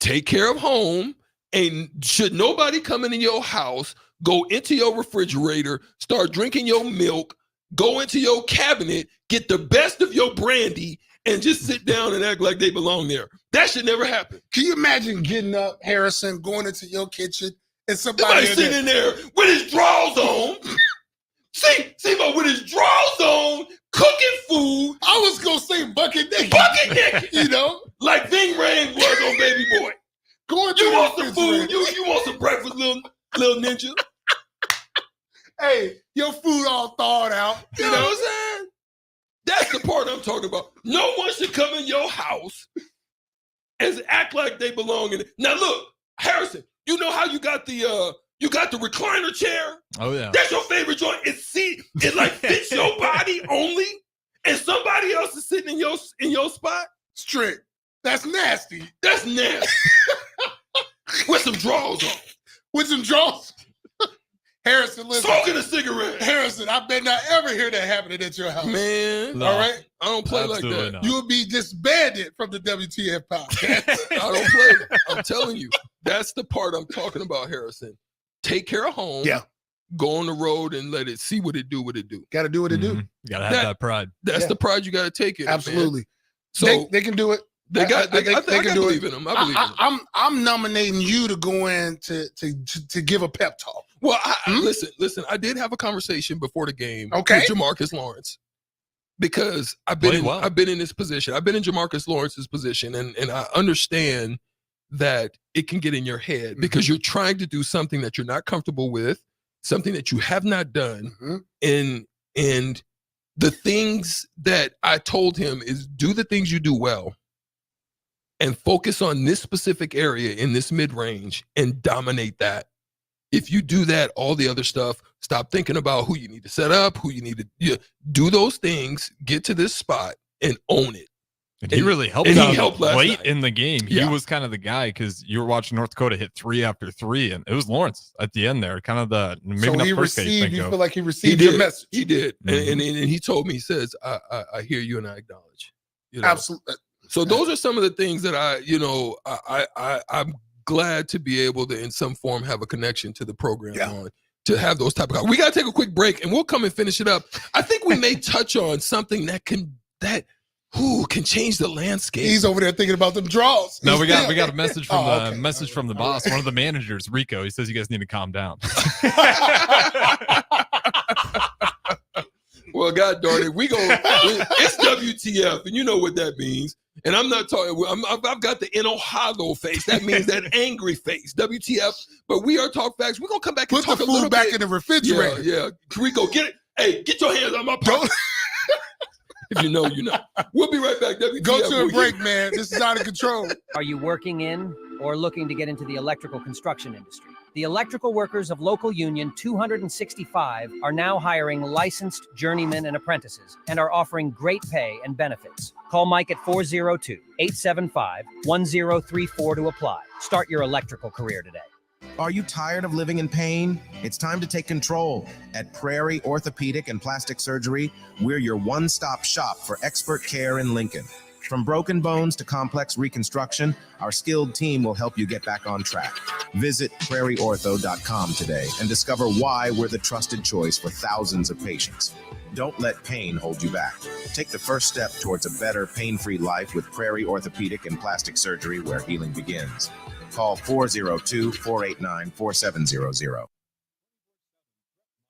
Take care of home, and should nobody come into your house, go into your refrigerator, start drinking your milk, go into your cabinet, get the best of your brandy, and just sit down and act like they belong there. That should never happen. Can you imagine getting up, Harrison, going into your kitchen, and somebody sitting in there with his drawers on? See, with his drawers on, cooking food. I was gonna say bucket naked. Bucket naked, like Ving Rhames was on Baby Boy. You want some food? You want some breakfast, little ninja? Hey, your food all thawed out. You know what I'm saying? That's the part I'm talking about. No one should come in your house and act like they belong in it. Now look, Harrison, you know how you got the recliner chair? Oh yeah. That's your favorite joint. It like fits your body only, and somebody else is sitting in your spot. Strict. That's nasty. That's nasty. With some drawers on. With some drawers. Harrison, listen. Smoking a cigarette. Harrison, I bet not ever hear that happening at your house. Man. No, all right? I don't play like that. Not. You'll be disbanded from the WTF podcast. I don't play. I'm telling you. That's the part I'm talking about, Harrison. Take care of home. Yeah. Go on the road and let it see what it do. Got to do what it do. You got to have that pride. That's the pride you got to take it. Absolutely. Man. So they can do it. They can do believe it. In them. I believe in them. I'm nominating you to go in to give a pep talk. Well, listen. I did have a conversation before the game with Jamarcus Lawrence, because I've been in this position. I've been in Jamarcus Lawrence's position, and I understand that it can get in your head because you're trying to do something that you're not comfortable with, something that you have not done, and the things that I told him is do the things you do well and focus on this specific area in this mid-range and dominate that. If you do that, all the other stuff, stop thinking about who you need to set up, who you need to do those things, get to this spot and own it. And he really helped and out he helped late night. in the game. Yeah. He was kind of the guy, because you were watching North Dakota hit 3 after 3, and it was Lawrence at the end there, kind of the maybe so not he first received. case. You feel like he received your message. He did, and he told me, he says, "I hear you and I acknowledge." Absolutely. So those are some of the things that I'm glad to be able to, in some form, have a connection to the program on, to have those type of. We got to take a quick break, and we'll come and finish it up. I think we may touch on something that can change the landscape. He's over there thinking about them draws. No, we got a message from from the boss, one of the managers, Rico. He says you guys need to calm down. Well, God darn it, it's WTF, and you know what that means. And I'm not talking. I've got the enojado face. That means that angry face. WTF. But we are Talk Facts. We're gonna come back and talk the a little food back bit. in the refrigerator. Yeah. Rico, get it. Hey, get your hands on my pocket. If you know, you know. We'll be right back. WTF. Go to a break, man. This is out of control. Are you working in or looking to get into the electrical construction industry? The electrical workers of Local Union 265 are now hiring licensed journeymen and apprentices and are offering great pay and benefits. Call Mike at 402-875-1034 to apply. Start your electrical career today. Are you tired of living in pain? It's time to take control. At Prairie Orthopedic and Plastic Surgery, we're your one-stop shop for expert care in Lincoln. From broken bones to complex reconstruction, our skilled team will help you get back on track. Visit prairieortho.com today and discover why we're the trusted choice for thousands of patients. Don't let pain hold you back. Take the first step towards a better, pain-free life with Prairie Orthopedic and Plastic Surgery, where healing begins. Call 402-489-4700.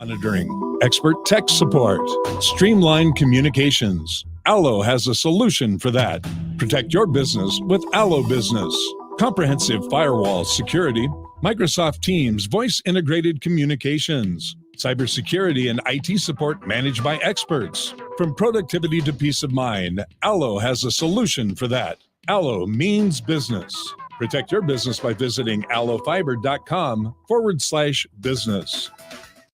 Monitoring, expert tech support, streamlined communications. Allo has a solution for that. Protect your business with Allo Business. Comprehensive firewall security, Microsoft Teams voice integrated communications, cybersecurity and IT support managed by experts. From productivity to peace of mind, Allo has a solution for that. Allo means business. Protect your business by visiting allofiber.com/business.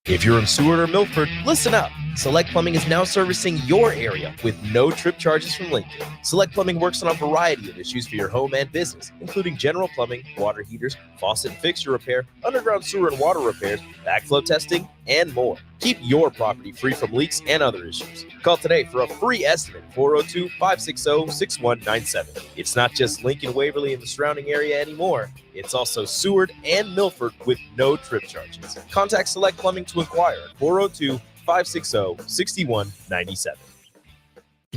If you're in Seward or Milford, listen up. Select Plumbing is now servicing your area with no trip charges from Lincoln. Select Plumbing works on a variety of issues for your home and business, including general plumbing, water heaters, faucet and fixture repair, underground sewer and water repairs, backflow testing, and more. Keep your property free from leaks and other issues. Call today for a free estimate, 402-560-6197. It's not just Lincoln, Waverly, and the surrounding area anymore. It's also Seward and Milford with no trip charges. Contact Select Plumbing to inquire at 402-560-6197.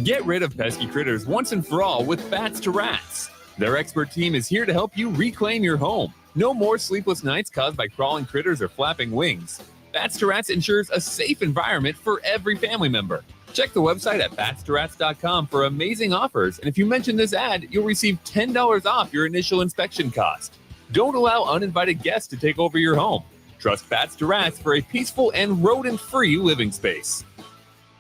Get rid of pesky critters once and for all with Bats to Rats. Their expert team is here to help you reclaim your home. No more sleepless nights caused by crawling critters or flapping wings. Bats to Rats ensures a safe environment for every family member. Check the website at batstoRats.com for amazing offers, and if you mention this ad, you'll receive $10 off your initial inspection cost. Don't allow uninvited guests to take over your home. Trust Bats to Rats for a peaceful and rodent-free living space.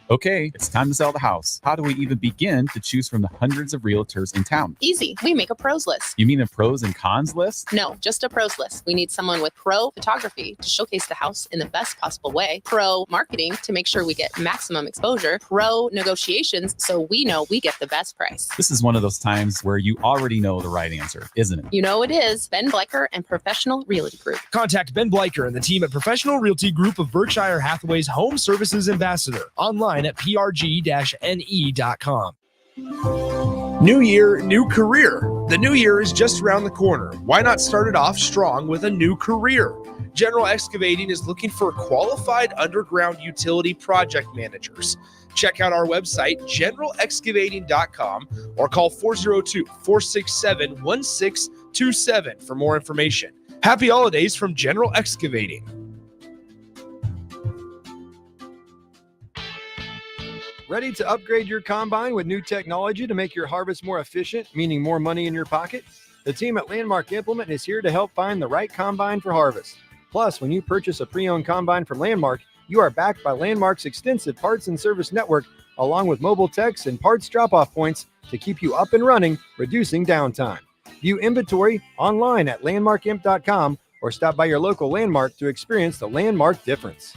Okay, it's time to sell the house. How do we even begin to choose from the hundreds of realtors in town? Easy. We make a pros list. You mean a pros and cons list? No, just a pros list. We need someone with pro photography to showcase the house in the best possible way, pro marketing to make sure we get maximum exposure, pro negotiations so we know we get the best price. This is one of those times where you already know the right answer, isn't it? You know it is. Ben Bleicher and Professional Realty Group. Contact Ben Bleicher and the team at Professional Realty Group of Berkshire Hathaway's Home Services Ambassador. Online at prg-ne.com. New year, new career. The new year is just around the corner. Why not start it off strong with a new career? General Excavating is looking for qualified underground utility project managers. Check out our website, generalexcavating.com, or call 402-467-1627 for more information. Happy holidays from General Excavating. Ready to upgrade your combine with new technology to make your harvest more efficient, meaning more money in your pocket? The team at Landmark Implement is here to help find the right combine for harvest. Plus, when you purchase a pre-owned combine from Landmark, you are backed by Landmark's extensive parts and service network, along with mobile techs and parts drop-off points to keep you up and running, reducing downtime. View inventory online at landmarkimp.com or stop by your local Landmark to experience the Landmark difference.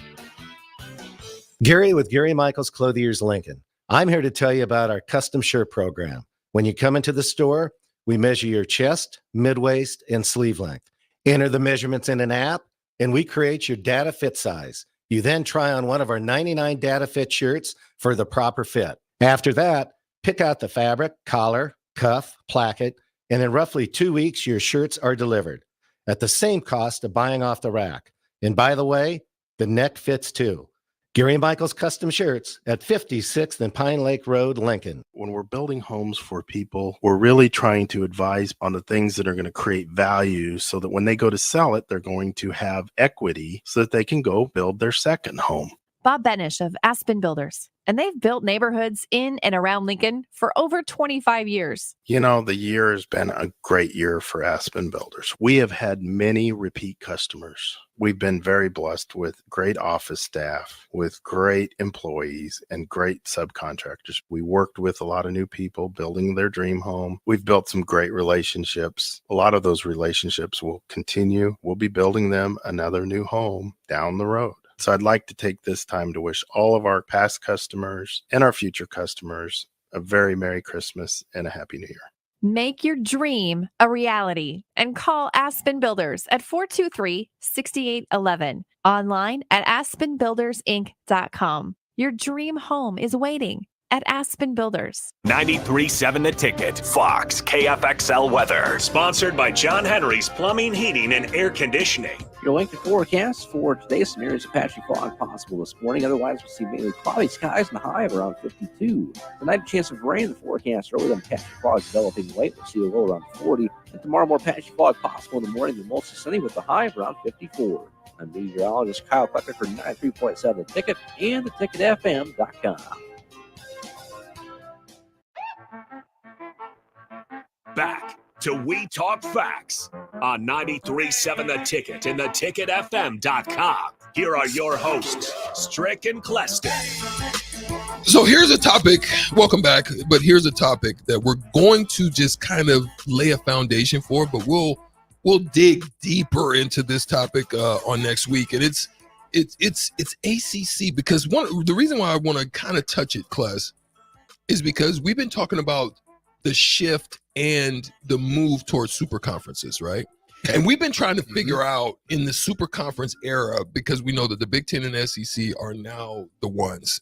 Gary with Gary Michaels Clothiers Lincoln. I'm here to tell you about our custom shirt program. When you come into the store, we measure your chest, mid-waist, and sleeve length. Enter the measurements in an app, and we create your data fit size. You then try on one of our 99 data fit shirts for the proper fit. After that, pick out the fabric, collar, cuff, placket, and in roughly 2 weeks, your shirts are delivered at the same cost of buying off the rack. And by the way, the neck fits too. Gary Michaels Custom Shirts at 56th and Pine Lake Road, Lincoln. When we're building homes for people, we're really trying to advise on the things that are going to create value so that when they go to sell it, they're going to have equity so that they can go build their second home. Bob Benish of Aspen Builders, and they've built neighborhoods in and around Lincoln for over 25 years. You know, the year has been a great year for Aspen Builders. We have had many repeat customers. We've been very blessed with great office staff, with great employees, and great subcontractors. We worked with a lot of new people building their dream home. We've built some great relationships. A lot of those relationships will continue. We'll be building them another new home down the road. So I'd like to take this time to wish all of our past customers and our future customers a very Merry Christmas and a Happy New Year. Make your dream a reality and call Aspen Builders at 423-6811. Online at aspenbuildersinc.com. Your dream home is waiting. at Aspen Builders. 93.7 The Ticket, Fox, KFXL weather. Sponsored by John Henry's Plumbing, Heating, and Air Conditioning. Your length of forecast for today, some areas of patchy fog possible this morning. Otherwise, we'll see mainly cloudy skies and a high of around 52. Tonight, a chance of rain in the forecast early, then patchy fog developing late. We'll see a low around 40. And tomorrow, more patchy fog possible in the morning, but mostly sunny with a high of around 54. I'm meteorologist Kyle Clucker for 93.7 The Ticket and theticketfm.com. Back to We Talk Facts on 93.7 The Ticket and theticketfm.com. Here are your hosts, Strick and Cleston. So here's a topic. Welcome back. But here's a topic that we're going to just kind of lay a foundation for, but we'll dig deeper into this topic on next week. And it's ACC, because the reason why I want to kind of touch it, Cless, is because we've been talking about the shift and the move towards super conferences, right? And we've been trying to figure out in the super conference era, because we know that the Big Ten and SEC are now the ones.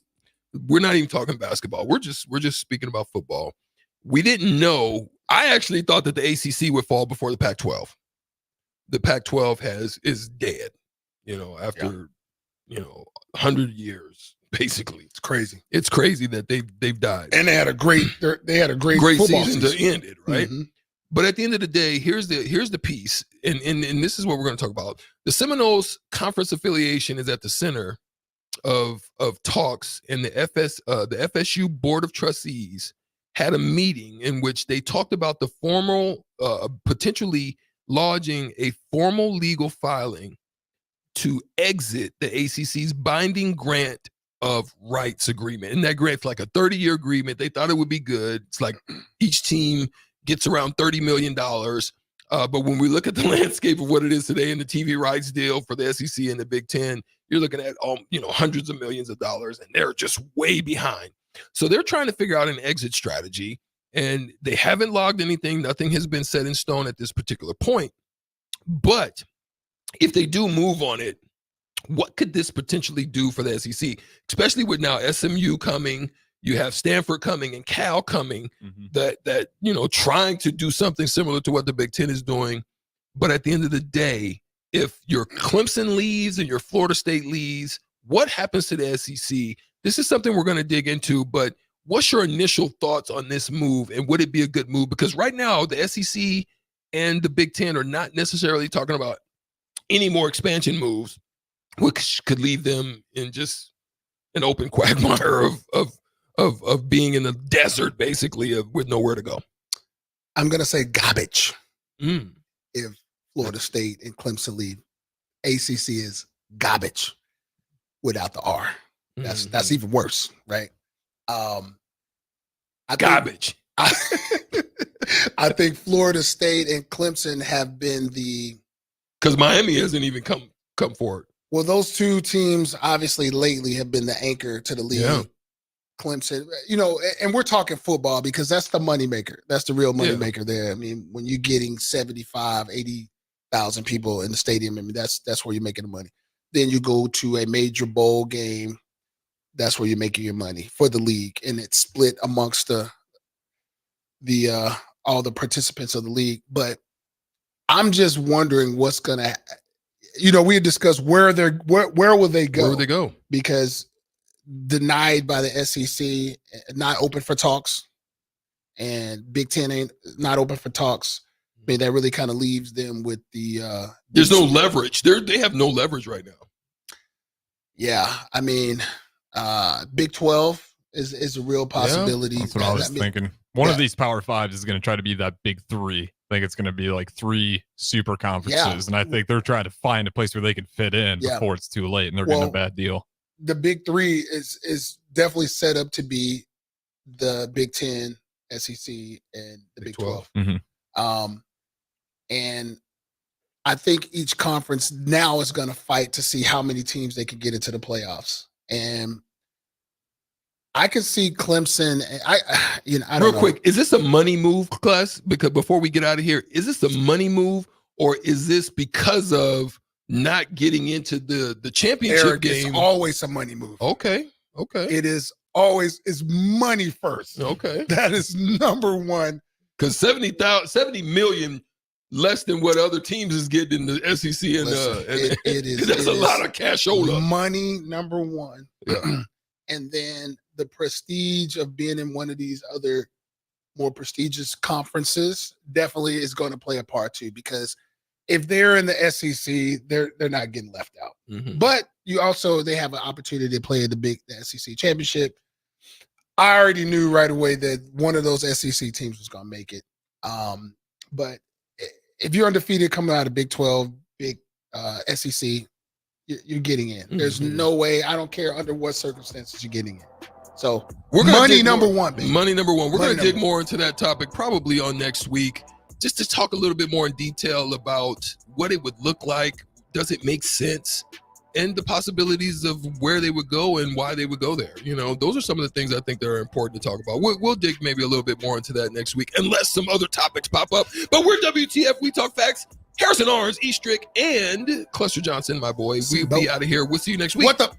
We're not even talking basketball. We're just speaking about football. We didn't know. I actually thought that the ACC would fall before the Pac-12. The Pac-12 is dead, after 100 years. Basically, it's crazy. It's crazy that they've died, and they had a great football season to end it, right? Mm-hmm. But at the end of the day, here's the piece, and this is what we're going to talk about. The Seminoles conference affiliation is at the center of talks, and the FSU Board of Trustees had a meeting in which they talked about the formal potentially lodging a formal legal filing to exit the ACC's binding grant of rights agreement. And that grant's like a 30-year agreement. They thought it would be good. It's like each team gets around $30 million. But when we look at the landscape of what it is today in the TV rights deal for the SEC and the Big Ten, you're looking at hundreds of millions of dollars, and they're just way behind. So they're trying to figure out an exit strategy, and they haven't logged anything. Nothing has been set in stone at this particular point. But if they do move on it, what could this potentially do for the SEC, especially with now SMU coming, you have Stanford coming and Cal coming, that trying to do something similar to what the Big Ten is doing. But at the end of the day, if your Clemson leaves and your Florida State leaves, what happens to the SEC? This is something we're going to dig into, but what's your initial thoughts on this move, and would it be a good move? Because right now, the SEC and the Big Ten are not necessarily talking about any more expansion moves, which could leave them in just an open quagmire of being in the desert, basically, with nowhere to go. I'm going to say garbage. If Florida State and Clemson leave, ACC is garbage without the R. That's even worse, right? Garbage. I think Florida State and Clemson have been because Miami hasn't even come forward. Well, those two teams obviously lately have been the anchor to the league. Yeah. Clemson, and we're talking football because that's the moneymaker. That's the real moneymaker there. I mean, when you're getting 75, 80,000 people in the stadium, I mean, that's where you're making the money. Then you go to a major bowl game. That's where you're making your money for the league. And it's split amongst the all the participants of the league. But I'm just wondering what's going to we had discussed where will they go? Where will they go? Because denied by the SEC, not open for talks, and Big Ten ain't not open for talks. I mean, that really kind of leaves them with the. There's no leverage. They have no leverage right now. Yeah, I mean, Big 12 is a real possibility. Yeah, that's what I was thinking. One of these Power Fives is going to try to be that Big Three. I think it's going to be like 3 super conferences, and I think they're trying to find a place where they can fit in before it's too late, and they're getting a bad deal. The Big Three is definitely set up to be the Big 10, SEC, and the Big 12. And I think each conference now is going to fight to see how many teams they can get into the playoffs. And I could see Clemson. I don't know. Real quick, is this a money move, Class? Because before we get out of here, is this a money move, or is this because of not getting into the championship game? It's always a money move. Okay. It is always is money first. Okay. That is number one. Because 70 million less than what other teams is getting in the SEC, and it is. That's a lot of cashola. Money number one, Yeah. and then the prestige of being in one of these other more prestigious conferences definitely is going to play a part too. Because if they're in the SEC, they're not getting left out. Mm-hmm. But they have an opportunity to play the SEC championship. I already knew right away that one of those SEC teams was going to make it. But if you're undefeated coming out of Big 12, Big SEC, you're getting in. There's no way. I don't care under what circumstances you're getting in. So money number one, baby. Money number one. We're going to dig more into that topic probably on next week, just to talk a little bit more in detail about what it would look like. Does it make sense? And the possibilities of where they would go and why they would go there. Those are some of the things I think that are important to talk about. We'll dig maybe a little bit more into that next week, unless some other topics pop up. But we're WTF, We Talk Facts. Harrison Arns, Eastrick, and Cluster Johnson, my boy. We'll be out of here. We'll see you next week. What the?